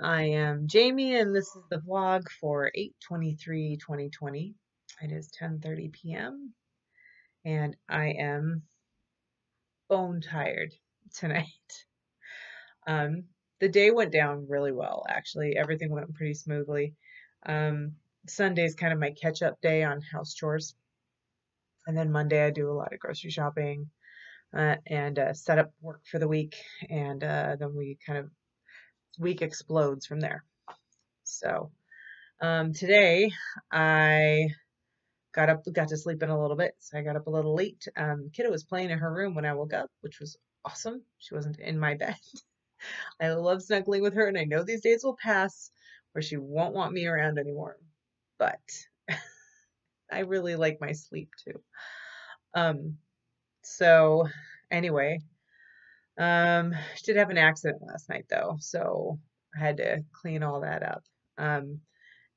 I am Jamie, and this is the vlog for 8/23/2020. It is 10:30 p.m. and I am bone tired tonight. Um, the day went down really well, actually. Everything went pretty smoothly. Um, Sunday's kind of my catch-up day on house chores, and then Monday I do a lot of grocery shopping and set up work for the week, and then we kind of week explodes from there. So. Today I got to sleep in a little bit, so I got up a little late. Kiddo was playing in her room when I woke up, which was awesome. She wasn't in my bed. I love snuggling with her, and I know these days will pass where she won't want me around anymore. But I really like my sleep too. Um, so anyway, she did have an accident last night though, so I had to clean all that up. Um,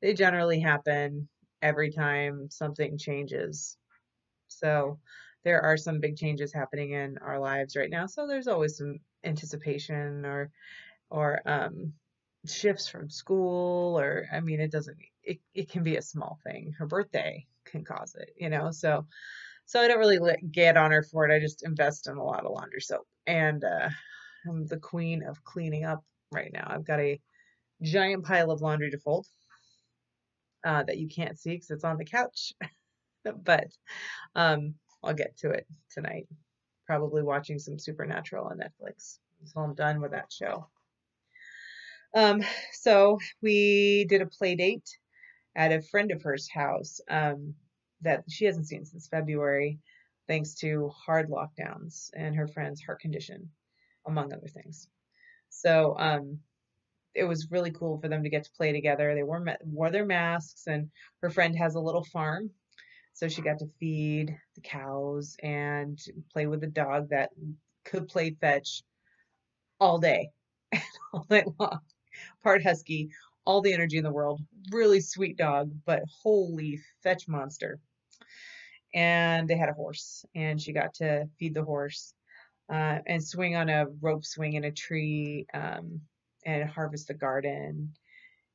they generally happen every time something changes. So there are some big changes happening in our lives right now. So there's always some anticipation or shifts from school or I mean it can be a small thing. Her birthday can cause it. So I don't really get on her for it. I just invest in a lot of laundry soap. And I'm the queen of cleaning up right now. I've got a giant pile of laundry to fold that you can't see because it's on the couch. But um, I'll get to it tonight. Probably watching some Supernatural on Netflix until I'm done with that show. Um, so we did a play date at a friend of hers house that she hasn't seen since February, thanks to hard lockdowns and her friend's heart condition, among other things. So it was really cool for them to get to play together. They wore their masks, and her friend has a little farm. So she got to feed the cows and play with the dog that could play fetch all day, all night long. Part husky, all the energy in the world. Really sweet dog, but holy fetch monster. And they had a horse, and she got to feed the horse and swing on a rope swing in a tree and harvest the garden.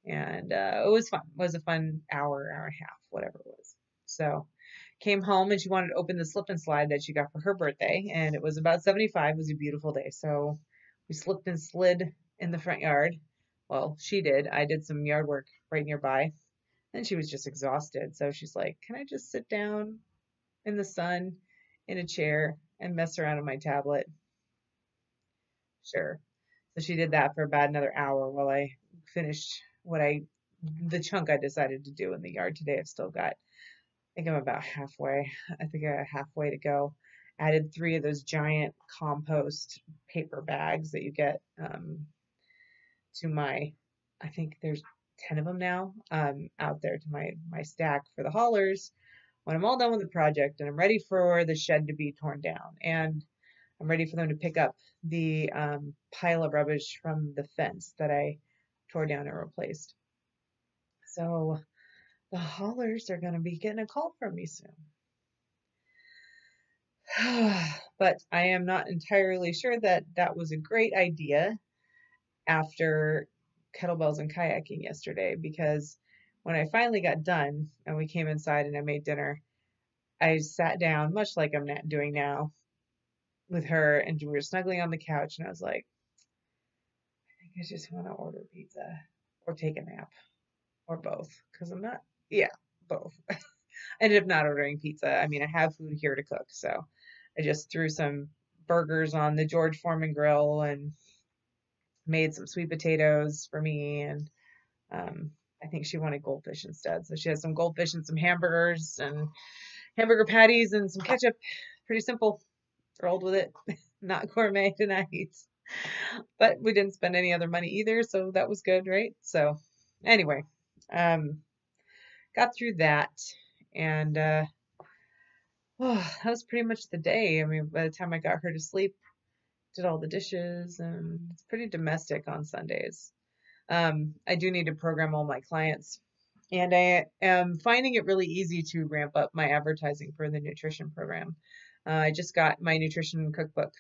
And it was fun. It was a fun hour and a half, whatever it was. So came home and she wanted to open the slip and slide that she got for her birthday. And it was about 75. It was a beautiful day. So we slipped and slid in the front yard. Well, she did. I did some yard work right nearby. And she was just exhausted. So she's like, can I just sit down in the sun in a chair and mess around on my tablet? Sure. So she did that for about another hour while I finished the chunk I decided to do in the yard today. I've still got, I think I'm about halfway. I think I got halfway to go. Added 3 of those giant compost paper bags that you get to I think there's 10 of them now out there to my stack for the haulers when I'm all done with the project and I'm ready for the shed to be torn down. And I'm ready for them to pick up the pile of rubbish from the fence that I tore down and replaced. So the haulers are going to be getting a call from me soon. But I am not entirely sure that that was a great idea after kettlebells and kayaking yesterday, because when I finally got done and we came inside and I made dinner, I sat down, much like I'm doing now, with her, and we were snuggling on the couch, and I was like, I think I just want to order pizza or take a nap or both, because I'm not, yeah, both. I ended up not ordering pizza. I mean, I have food here to cook, so I just threw some burgers on the George Foreman grill and made some sweet potatoes for me, and I think she wanted goldfish instead. So she has some goldfish and some hamburgers and hamburger patties and some ketchup. Pretty simple. Rolled with it. Not gourmet tonight. But we didn't spend any other money either, so that was good, right? So anyway, got through that, and that was pretty much the day. I mean, by the time I got her to sleep, did all the dishes, and it's pretty domestic on Sundays. I do need to program all my clients, and I am finding it really easy to ramp up my advertising for the nutrition program. I just got my nutrition cookbook.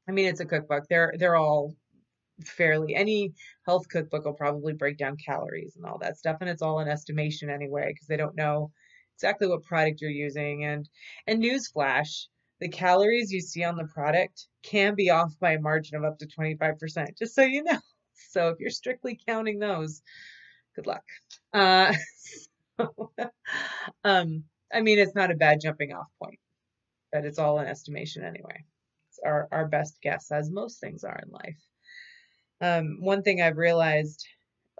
I mean, it's a cookbook. They're all fairly. Any health cookbook will probably break down calories and all that stuff, and it's all an estimation anyway because they don't know exactly what product you're using. And newsflash, the calories you see on the product can be off by a margin of up to 25%, just so you know. So if you're strictly counting those, good luck. Uh, so, I mean, it's not a bad jumping off point, but it's all an estimation anyway. It's our best guess, as most things are in life. One thing I've realized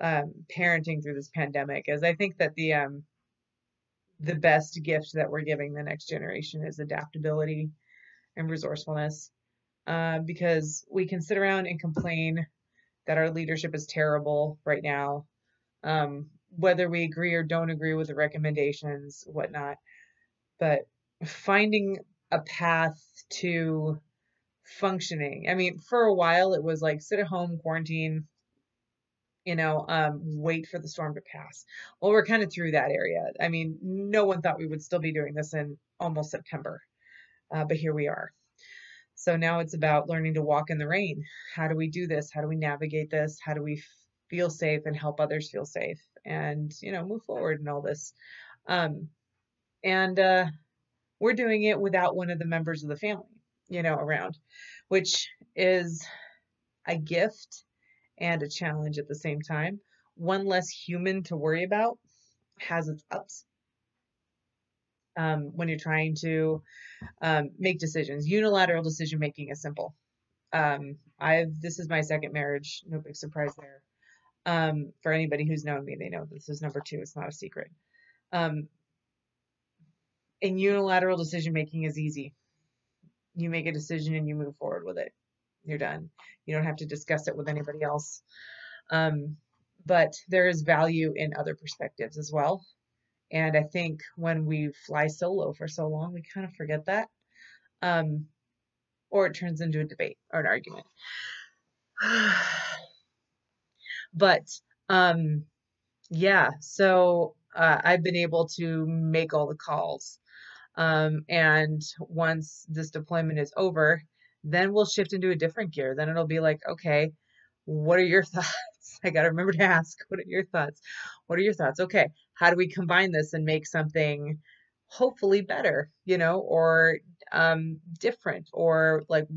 parenting through this pandemic is I think that the best gift that we're giving the next generation is adaptability and resourcefulness. Because we can sit around and complain that our leadership is terrible right now, whether we agree or don't agree with the recommendations, whatnot. But finding a path to functioning. I mean, for a while it was like sit at home, quarantine, wait for the storm to pass. Well, we're kind of through that area. I mean, no one thought we would still be doing this in almost September, but here we are. So now it's about learning to walk in the rain. How do we do this? How do we navigate this? How do we feel safe and help others feel safe and, move forward and all this? And we're doing it without one of the members of the family, around, which is a gift and a challenge at the same time. One less human to worry about has its ups when you're trying to make decisions. Unilateral decision making is simple. This is my second marriage, no big surprise there. For anybody who's known me, they know this is number two. It's not a secret. Um, and unilateral decision making is easy. You make a decision and you move forward with it. You're done. You don't have to discuss it with anybody else. But there is value in other perspectives as well. And I think when we fly solo for so long, we kind of forget that. Or it turns into a debate or an argument. But yeah, so I've been able to make all the calls. And once this deployment is over, then we'll shift into a different gear. Then it'll be like, okay, what are your thoughts? I got to remember to ask, what are your thoughts? What are your thoughts? Okay, how do we combine this and make something hopefully better, or different, or like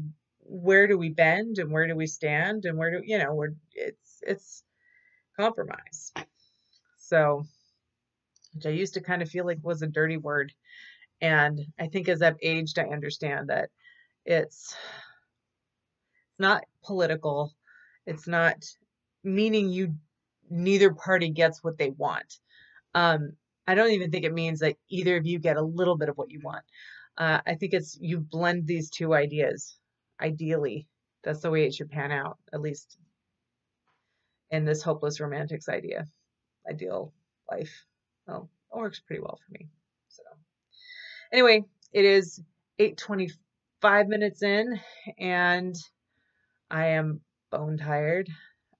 where do we bend and where do we stand and where do, it's compromise. So, which I used to kind of feel like was a dirty word. And I think as I've aged, I understand that it's not political. It's not meaning neither party gets what they want. I don't even think it means that either of you get a little bit of what you want. I think it's you blend these two ideas. Ideally, that's the way it should pan out, at least in this hopeless romantics ideal life. Well, it works pretty well for me. So anyway, it is 8:25 minutes in, and I am bone tired.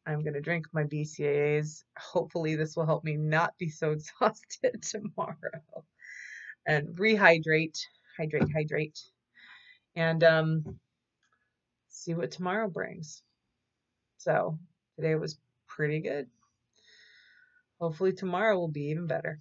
I'm going to drink my BCAAs. Hopefully this will help me not be so exhausted tomorrow. And rehydrate, hydrate, and see what tomorrow brings. So today was pretty good. Hopefully tomorrow will be even better.